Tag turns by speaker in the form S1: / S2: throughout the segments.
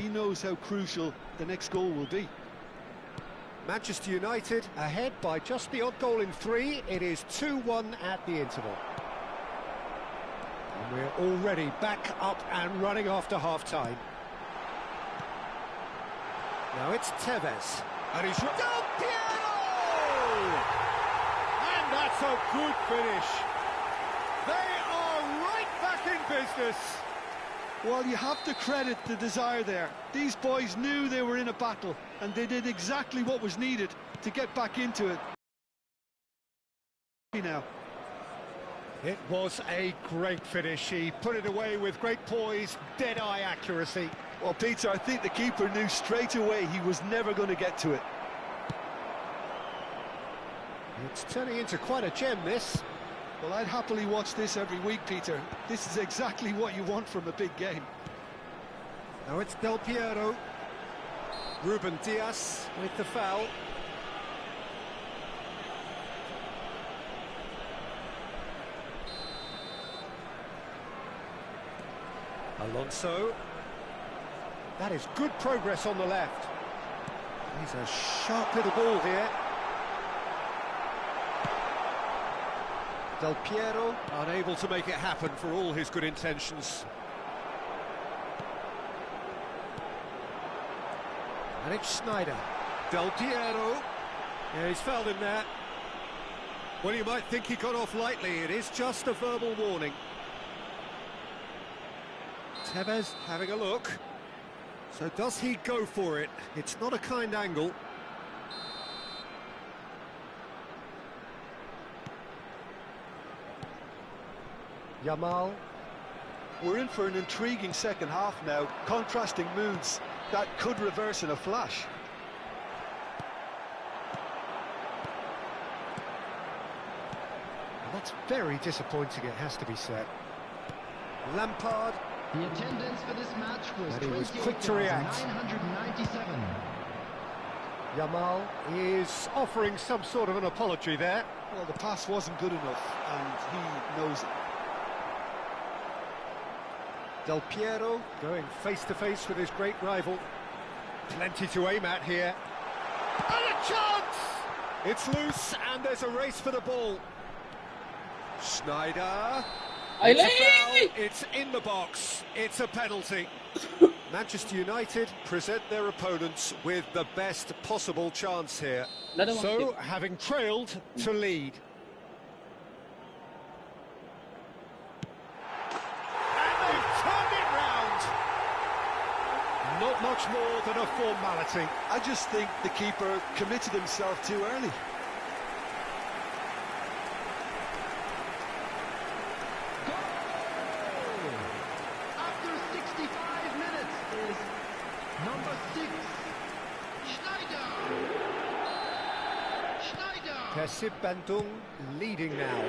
S1: He knows how crucial the next goal will be.
S2: Manchester United ahead by just the odd goal in 3. It is 2-1 at the interval. And we're already back up and running after half-time. Now it's Tevez. And he's... Del Piero! And that's a good finish. They are right back in business.
S1: Well, you have to credit the desire there. These boys knew they were in a battle, and they did exactly what was needed to get back into it. Now,
S2: it was a great finish. He put it away with great poise, dead-eye accuracy.
S1: Well, Peter, I think the keeper knew straight away he was never going to get to it.
S2: It's turning into quite a gem, this.
S1: Well, I'd happily watch this every week, Peter. This is exactly what you want from a big game.
S2: Now it's Del Piero. Ruben Dias with the foul. Alonso. That is good progress on the left. He's a sharp little ball here. Del Piero, unable to make it happen for all his good intentions. And it's Schneider. Del Piero. Yeah, he's fouled him there. Well, you might think he got off lightly. It is just a verbal warning. Tevez having a look. So does he go for it? It's not a kind angle. Yamal.
S1: We're in for an intriguing second half now. Contrasting moods that could reverse in a flash.
S2: And that's very disappointing, it has to be said. Lampard.
S3: The attendance for this match was,
S2: and he was quick to react.
S3: 997.
S2: Yamal is offering some sort of an apology there.
S1: Well, the pass wasn't good enough, and he knows it.
S2: Del Piero going face-to-face with his great rival. Plenty to aim at here. And a chance! It's loose, and there's a race for the ball. Schneider. It's a foul. It's in the box. It's a penalty. Manchester United present their opponents with the best possible chance here. So, having trailed, to lead. Not much more than a formality.
S1: I just think the keeper committed himself too early.
S3: Goal! After 65 minutes is number 6, Schneider.
S2: Persib Bandung leading now.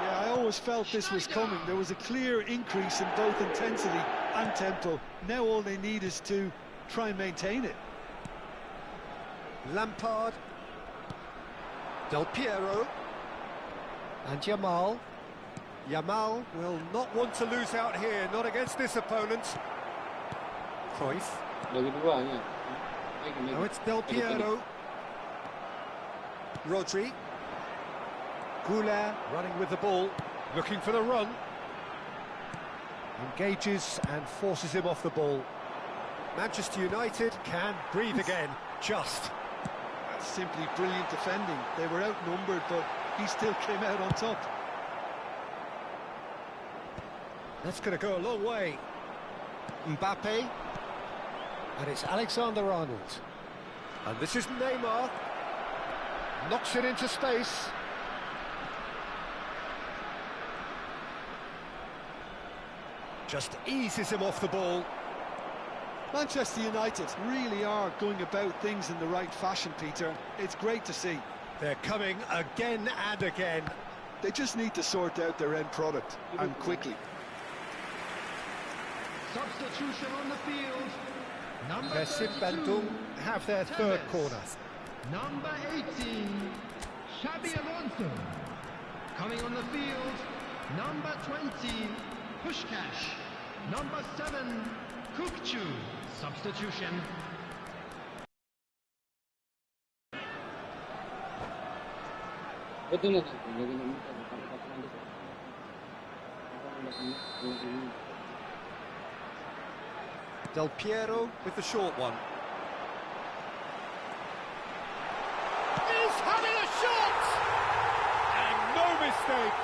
S1: Yeah, I always felt this was coming. There was a clear increase in both intensity and tempo. Now all they need is to try and maintain it.
S2: Lampard. Del Piero. And Yamal. Yamal will not want to lose out here, not against this opponent. Cruyff. Now it's Del Piero. Rodri. Goulart running with the ball, looking for the run. Engages and forces him off the ball. Manchester United can breathe again, just.
S1: That's simply brilliant defending. They were outnumbered, but he still came out on top.
S2: That's going to go a long way. Mbappe. And it's Alexander-Arnold. And this is Neymar. Knocks it into space. Just eases him off the ball.
S1: Manchester United really are going about things in the right fashion, Peter. It's great to see.
S2: They're coming again and again.
S1: They just need to sort out their end product, and quickly.
S3: Substitution on the field. Number
S2: Persib
S3: 32,
S2: Bandung have their third
S3: Tevez.
S2: corner.
S3: Number 18, Xabi Alonso. Coming on the field, number 20, Pushkash. Number 7, Kukcu. Substitution.
S2: Del Piero with the short one. He's having a shot! And no mistake!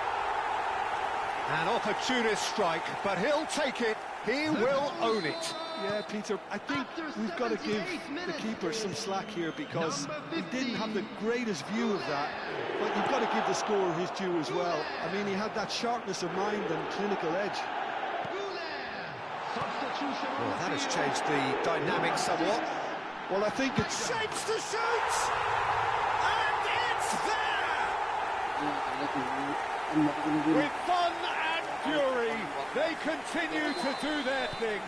S2: An opportunist strike, but he'll take it. He will own it.
S1: Yeah, Peter, I think we've got to give the keeper some slack here because he didn't have the greatest view of that, but you've got to give the scorer his due as well. I mean, he had that sharpness of mind and clinical edge.
S2: Well, that has changed the dynamic somewhat.
S1: Well, I think it's...
S2: Shapes to shoot! And it's there! With fun and fury, they continue to do their thing.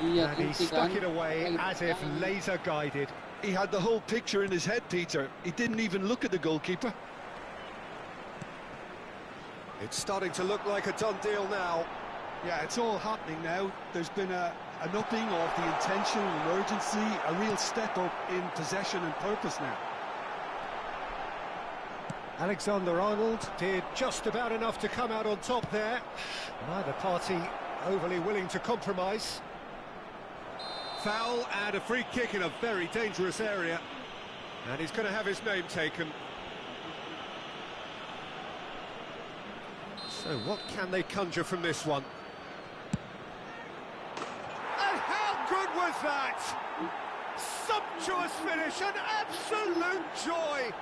S2: And he stuck it away as if laser-guided.
S1: He had the whole picture in his head, Peter. He didn't even look at the goalkeeper.
S2: It's starting to look like a done deal now.
S1: Yeah, it's all happening now. There's been an upping of the intention and urgency, a real step up in possession and purpose now.
S2: Alexander-Arnold did just about enough to come out on top there. Neither party overly willing to compromise. Foul and a free kick in a very dangerous area. And he's going to have his name taken. So what can they conjure from this one? And how good was that? Sumptuous finish, an absolute joy.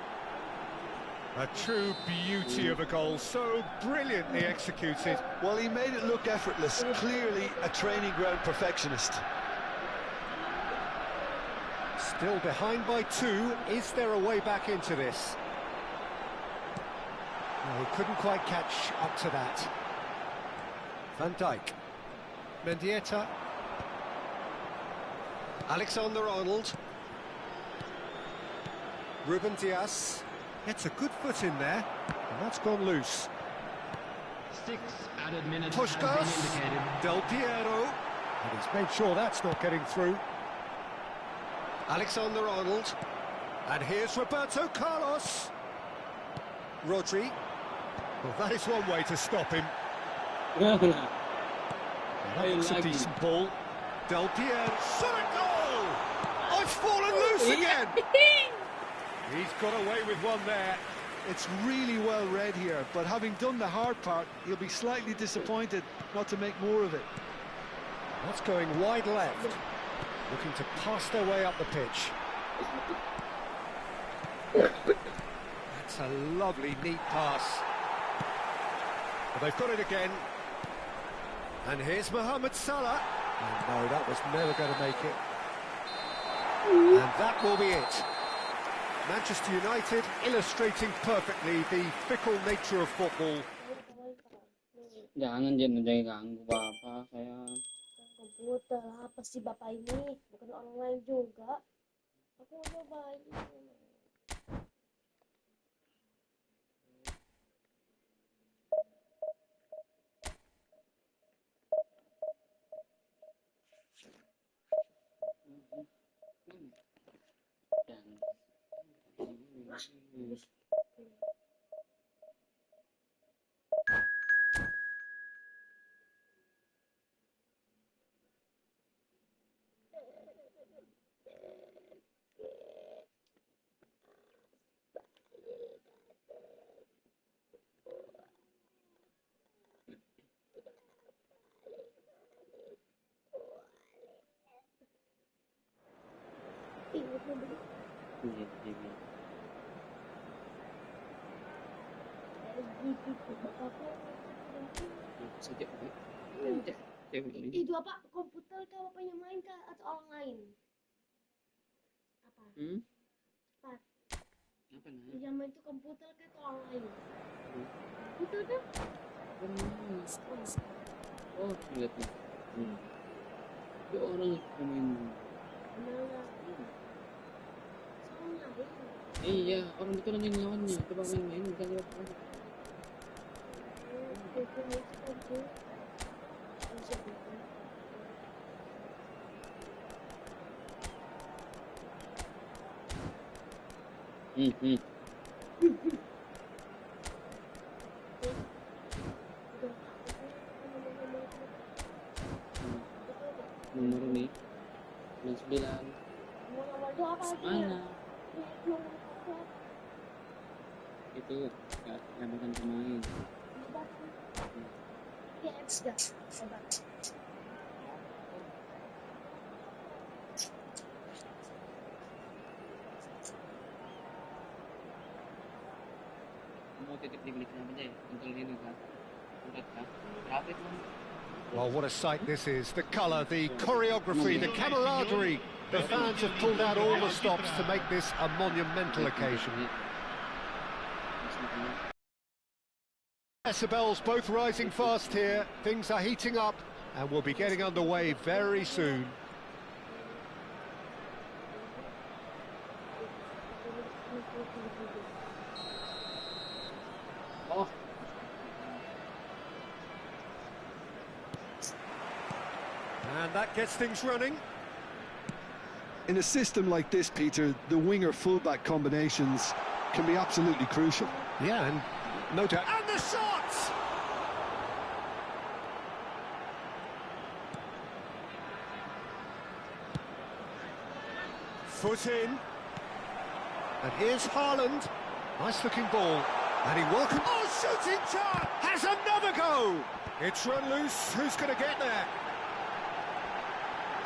S2: A true beauty of a goal, so brilliantly executed.
S1: Well, he made it look effortless, clearly a training ground perfectionist.
S2: Still behind by 2, is there a way back into this? No, he couldn't quite catch up to that. Van Dijk. Mendieta. Alexander-Arnold. Ruben Dias. Gets a good foot in there, and that's gone loose.
S3: 6 added minutes
S2: Puskás, Del Piero, and he's made sure that's not getting through. Alexander-Arnold, and here's Roberto Carlos. Rodri. Well, that is one way to stop him. Well, that looks a decent ball. Del Piero, shot a goal! Oh, it's fallen loose again! He's got away with one there.
S1: It's really well read here, but having done the hard part, he'll be slightly disappointed not to make more of it.
S2: That's going wide left, looking to pass their way up the pitch. That's a lovely, neat pass. But they've got it again. And here's Mohamed Salah. Oh, no, that was never going to make it. And that will be it. Manchester United illustrating perfectly the fickle nature of football.
S4: Jangan jangan ganggu Bapak, saya komputer apa sih Bapak ini? Bukan orang lain juga. Aku udah baik. Itu apa? Komputer kah? Apa yang main kah? Atau orang lain? Apa? Apa? Apa nah? Yang main itu komputer kah atau orang lain? Komputer kah? Oh, lihat nih. Itu orang yang main. Iya, orang itu yang lawannya. Coba main bukan lewat orang.
S5: Nomor nih 99 mana itu nggak bukan pemain. Mau titip dibelikan apa aja ya untuk ini kan udah kan berapa itu.
S2: Well, what a sight this is. The colour, the choreography, the camaraderie. The fans have pulled out all the stops to make this a monumental occasion. Decibels both rising fast here. Things are heating up and we'll be getting underway very soon.
S5: Oh.
S2: And that gets things running.
S1: In a system like this, Peter, the winger-fullback combinations can be absolutely crucial.
S2: Yeah, and no doubt. And the shot! Foot in. And here's Haaland. Nice-looking ball. And he welcomes... Oh, shooting chance! Has another go! It's run loose. Who's going to get there?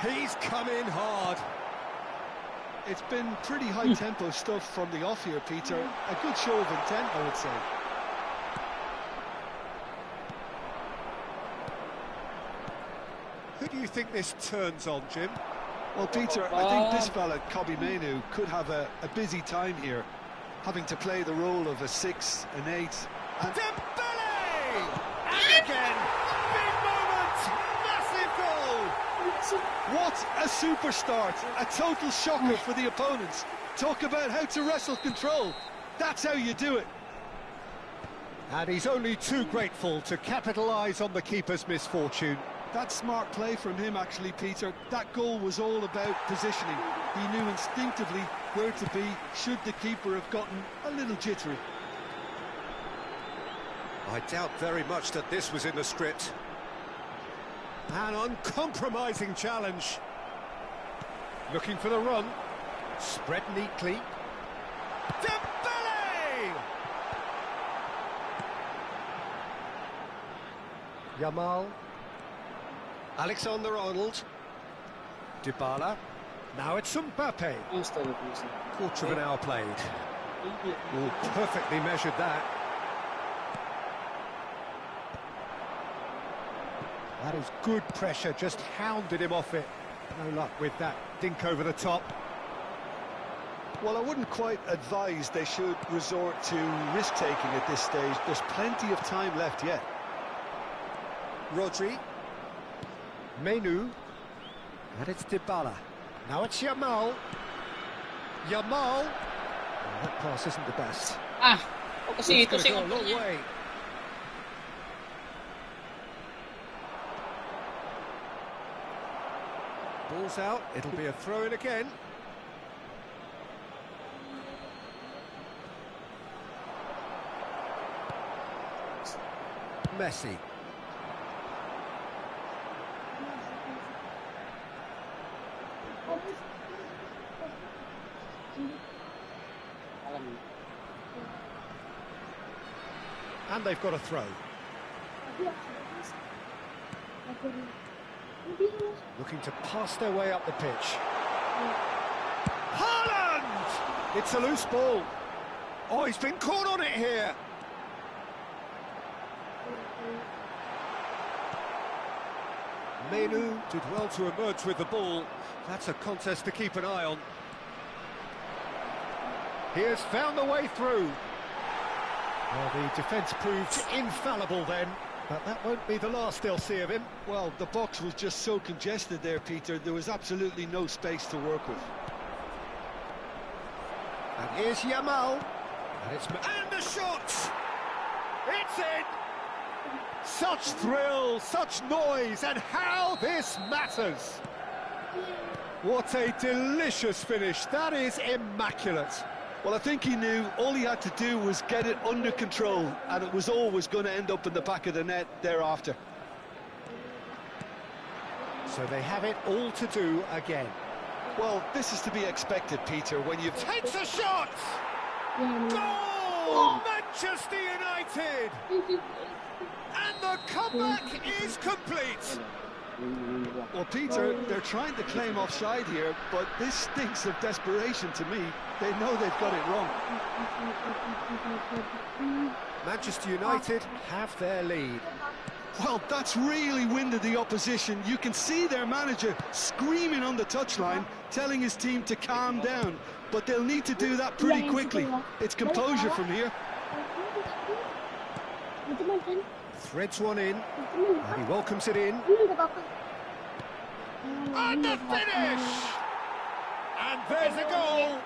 S2: He's come in hard.
S1: It's been pretty high-tempo stuff from the off here, Peter. A good show of intent, I would say.
S2: Who do you think this turns on, Jim?
S1: Well, Peter, I think this fella, Kobbie Mainoo, could have a busy time here, having to play the role of a 6, an 8, and...
S2: Dembele! And again! Big moment! Massive goal!
S1: What a super start! A total shocker for the opponents. Talk about how to wrestle control. That's how you do it.
S2: And he's only too grateful to capitalise on the keeper's misfortune.
S1: That's smart play from him, actually, Peter. That goal was all about positioning. He knew instinctively where to be should the keeper have gotten a little jittery.
S2: I doubt very much that this was in the script. An uncompromising challenge. Looking for the run. Spread neatly. Dembele! Yamal. Alexander-Arnold. Dybala. Now it's Mbappe. Quarter of an hour played. Oh, perfectly measured that. That is good pressure, just hounded him off it. No luck with that dink over the top.
S1: Well, I wouldn't quite advise they should resort to risk-taking at this stage. There's plenty of time left yet.
S2: Rodri. Mainoo. And it's Dybala. Now it's Yamal. Yamal. Oh, that pass isn't the best.
S5: Kasi ito
S2: It's
S5: si
S2: going to go a long way. Ball's out, it'll be a throw-in again. Messi. And they've got a throw. Looking to pass their way up the pitch. Haaland! It's a loose ball. Oh, he's been caught on it here. Mainoo did well to emerge with the ball. That's a contest to keep an eye on. He has found the way through. Well, the defence proved infallible then, but that won't be the last they'll see of him.
S1: Well, the box was just so congested there, Peter. There was absolutely no space to work with.
S2: And here's Yamal. And the shot! It's in! Such thrill, such noise, and how this matters! What a delicious finish. That is immaculate.
S1: Well, I think he knew all he had to do was get it under control, and it was always going to end up in the back of the net thereafter.
S2: So they have it all to do again.
S1: Well, this is to be expected, Peter, when you've...
S2: Takes a shot! Goal! Manchester United! And the comeback is complete!
S1: Well, Peter, they're trying to claim offside here, but this stinks of desperation to me. They know they've got it wrong.
S2: Manchester United have their lead.
S1: Well, that's really winded the opposition. You can see their manager screaming on the touchline, telling his team to calm down. But they'll need to do that pretty quickly. It's composure from here.
S2: Threads one in, and he welcomes it in. And the finish! And there's a goal!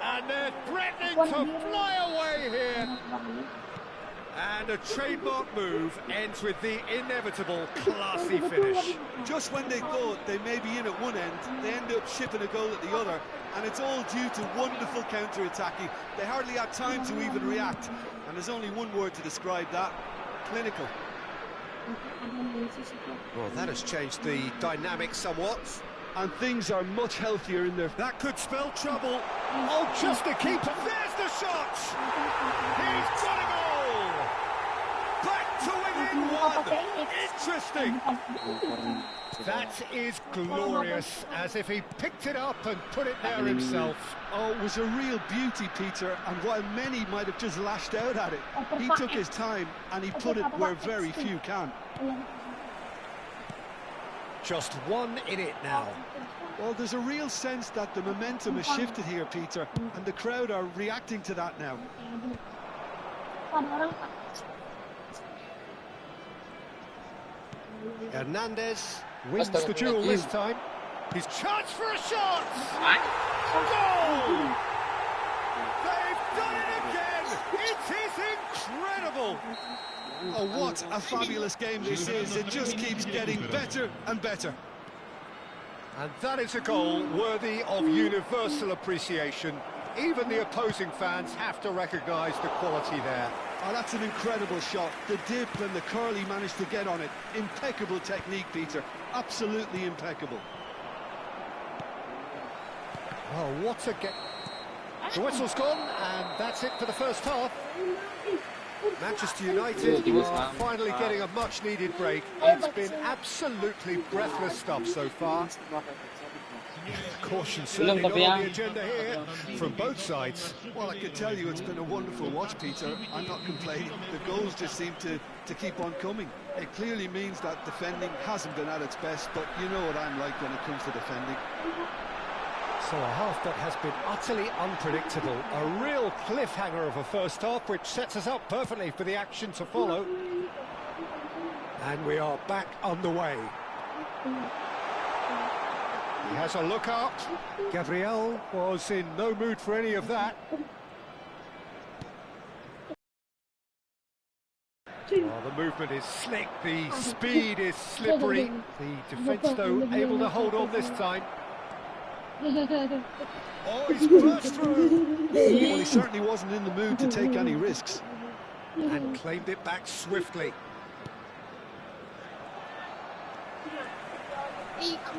S2: And they're threatening to fly away here. And a trademark move ends with the inevitable classy finish.
S1: Just when they thought they may be in at one end, they end up shipping a goal at the other, and it's all due to wonderful counter-attacking. They hardly had time to even react, and there's only one word to describe that: clinical.
S2: Well, that has changed the dynamic somewhat.
S1: And things are much healthier in there.
S2: That could spell trouble. Oh, just a keeper. There's the shot! He's got a goal! Back to within one! Interesting! That is glorious, as if he picked it up and put it there himself.
S1: Oh, it was a real beauty, Peter, and while many might have just lashed out at it, he took his time and he put it where very few can.
S2: Just one in it now.
S1: Well, there's a real sense that the momentum has shifted here, Peter, and the crowd are reacting to that now.
S2: Hernandez wins the duel this time. His chance for a shot! Goal! They've done it again! It is incredible!
S1: Oh, what a fabulous game this is. It just keeps getting better and better.
S2: And that is a goal worthy of universal appreciation. Even the opposing fans have to recognise the quality there.
S1: Oh, that's an incredible shot. The dip and the curl he managed to get on it. Impeccable technique, Peter. Absolutely impeccable.
S2: Oh, what a game. The whistle's gone, and that's it for the first half. Manchester United are finally getting a much-needed break. It's been absolutely breathless stuff so far. Caution certainly not on the agenda here from both sides.
S1: Well, I can tell you it's been a wonderful watch, Peter. I'm not complaining. The goals just seem to keep on coming. It clearly means that defending hasn't been at its best, but you know what I'm like when it comes to defending.
S2: So a half that has been utterly unpredictable. A real cliffhanger of a first half, which sets us up perfectly for the action to follow. And we are back underway. He has a look up. Gabriel was in no mood for any of that. Oh, the movement is slick, the speed is slippery. The defence, though, able to hold on this time. Oh, he's burst through.
S1: Well, he certainly wasn't in the mood to take any risks.
S2: And claimed it back swiftly.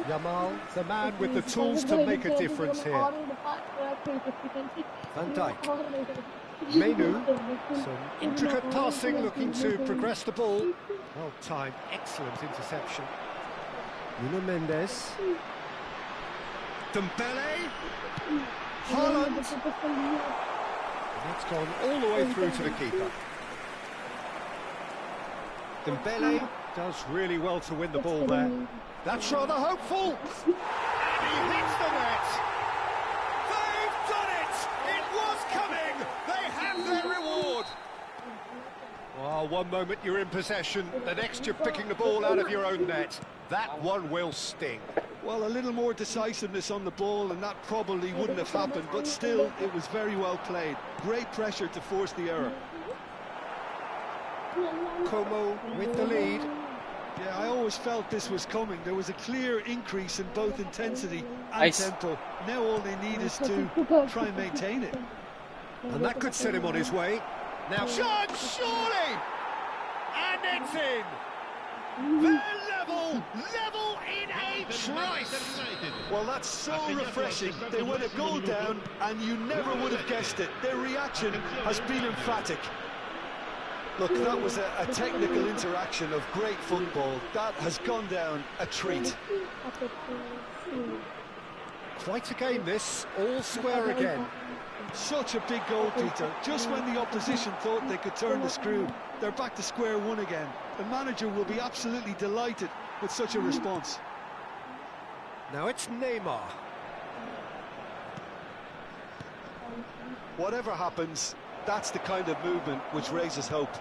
S2: Yamal, the man with the tools to make a difference here. Van Dijk. Menu, some intricate passing, looking to progress the ball. Well timed, excellent interception. Nuno Mendes. Dembele. Haaland. That's gone all the way through to the keeper. Dembele does really well to win the ball there. That's rather hopeful. And he hits the net. They've done it. It was coming. They have their reward. Well, one moment you're in possession, the next you're picking the ball out of your own net. That one will sting.
S1: Well, a little more decisiveness on the ball and that probably wouldn't have happened, but still, it was very well played. Great pressure to force the error.
S2: Como with the lead.
S1: Yeah, I always felt this was coming. There was a clear increase in both intensity and tempo. Now all they need is to try and maintain it.
S2: And that could set him on his way. Now, shot, surely! And it's in! They're level in a trice!
S1: Well, that's so refreshing. They went a goal down, and you never would have guessed it. Their reaction has been emphatic. Look, that was a technical interaction of great football. That has gone down a treat.
S2: Quite a game, this. All square again.
S1: Such a big goal, Peter. Just when the opposition thought they could turn the screw, they're back to square one again. The manager will be absolutely delighted with such a response.
S2: Now it's Neymar.
S1: Whatever happens, that's the kind of movement which raises hope.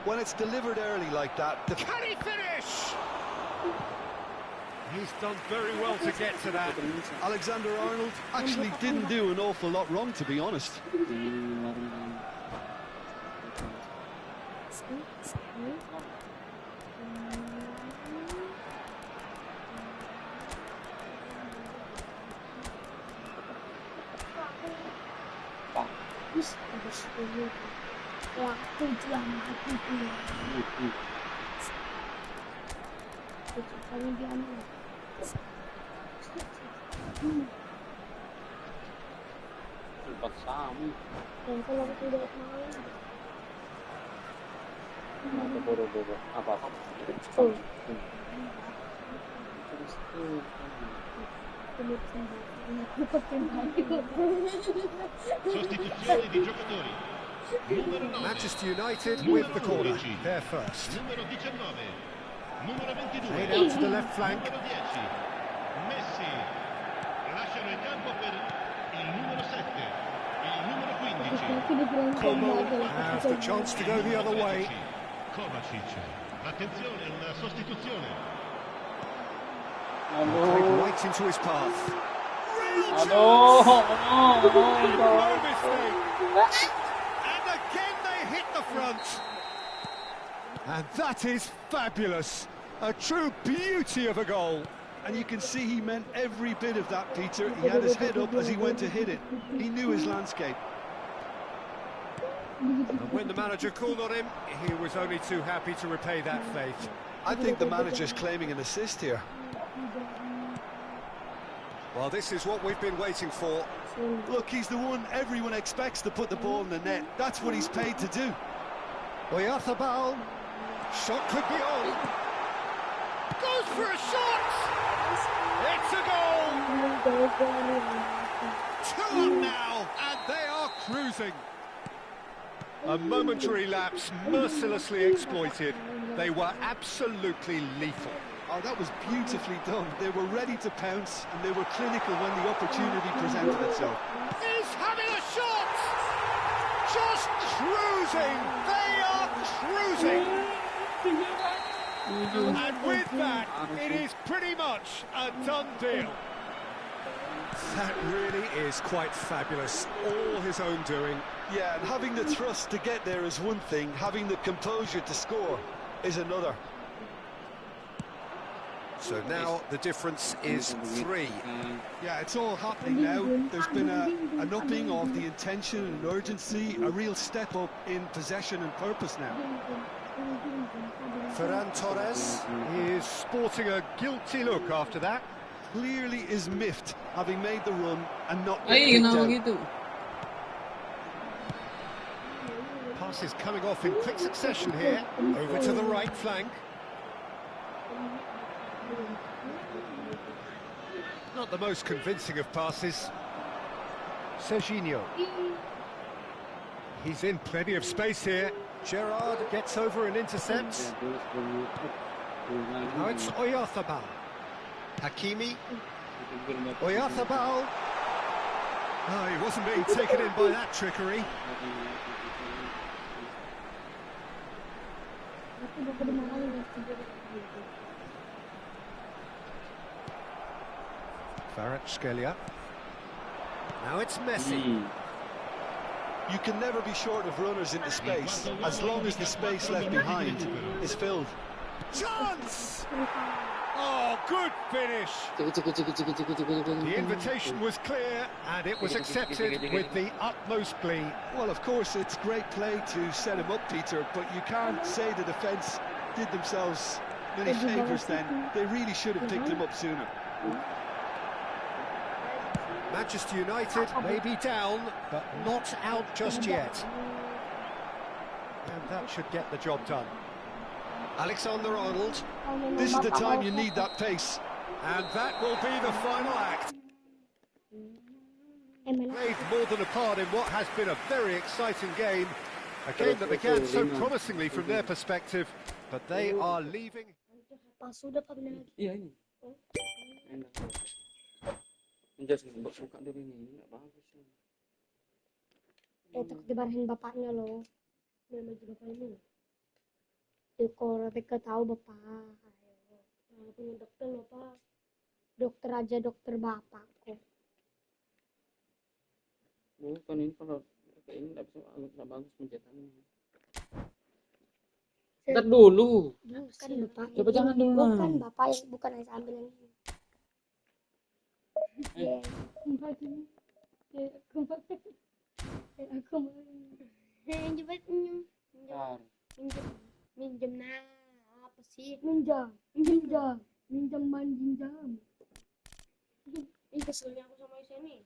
S1: When it's delivered early like that...
S2: Can he finish? He's done very well to get to that.
S1: Alexander-Arnold actually didn't do an awful lot wrong, to be honest.
S4: Kalau aku tidak main,
S5: Apa?
S3: Sostituzioni di giocatori. Numero 9.
S2: Manchester United with the corner. They're first.
S3: Numero 19. Numero 22.
S2: Played out to the left flank.
S3: Numero 10. Messi. Lasciano il campo per il numero 7. Il numero 15.
S2: Como has the chance to go the other way.
S3: Kovacic. Attenzione, una sostituzione.
S2: Played right into his path.
S5: No
S2: mistake. And again they hit the front. And that is fabulous. A true beauty of a goal.
S1: And you can see he meant every bit of that, Peter. He had his head up as he went to hit it. He knew his landscape.
S2: And when the manager called on him, he was only too happy to repay that faith.
S1: I think the manager's claiming an assist here.
S2: Well, this is what we've been waiting for.
S1: Look, he's the one everyone expects to put the ball in the net. That's what he's paid to do.
S2: Oyarzabal. Shot could be on. Goes for a shot! It's a goal! 2-1 now, and they are cruising. A momentary lapse mercilessly exploited. They were absolutely lethal.
S1: Oh, that was beautifully done. They were ready to pounce, and they were clinical when the opportunity presented itself.
S2: He's having a shot! Just cruising! They are cruising! And with that, it is pretty much a done deal. That really is quite fabulous. All his own doing.
S1: Yeah, and having the trust to get there is one thing. Having the composure to score is another.
S2: So now the difference is 3.
S1: Yeah, it's all happening now. There's been an upping of the intention and urgency, a real step up in possession and purpose now.
S2: Ferran Torres is sporting a guilty look after that.
S1: Clearly is miffed, having made the run and not
S5: Ay,
S1: kicked
S5: ginawa
S1: out.
S5: gitu.
S2: Passes coming off in quick succession here. Over to the right flank. Not the most convincing of passes. Serginho. He's in plenty of space here. Gerrard gets over and intercepts. Now it's Oyarzabal. Hakimi. Oyarzabal. Oh, he wasn't being taken in by that trickery. Kvaratskhelia. Now it's Messi.
S1: You can never be short of runners into space, as long as the space left behind is filled.
S2: Chance! Oh, good finish. The invitation was clear and it was accepted with the utmost glee.
S1: Well, of course, it's great play to set him up, Peter, but you can't say the defence did themselves many favours then. They really should have picked him up sooner.
S2: Manchester United may be down, but not out just yet. And that should get the job done. Alexander-Arnold.
S1: This is the time you need that pace.
S2: And that will be the final act. Played more than a part in what has been a very exciting game. A game that began so promisingly from their perspective, but they are leaving.
S5: Iya ini. Enak. Menjas buka dulu ini, nggak bagus.
S4: Takut dimarahin bapaknya loh. Dia maju bapak ini. Kalau mereka tahu bapak, punya dokter loh pak. Dokter aja dokter bapak kok.
S5: Bukan ini kalau kayak ini nggak bagus pencetannya. Ntar dulu.
S4: Bukan bapak.
S5: Coba jangan dulu.
S4: Bukan bapak yang bukan yang saya ambil yang ini. Kembali. Aku mau. Minjem nah apa sih? Minjam manjinjam. Ih keselnya aku sama Isa nih.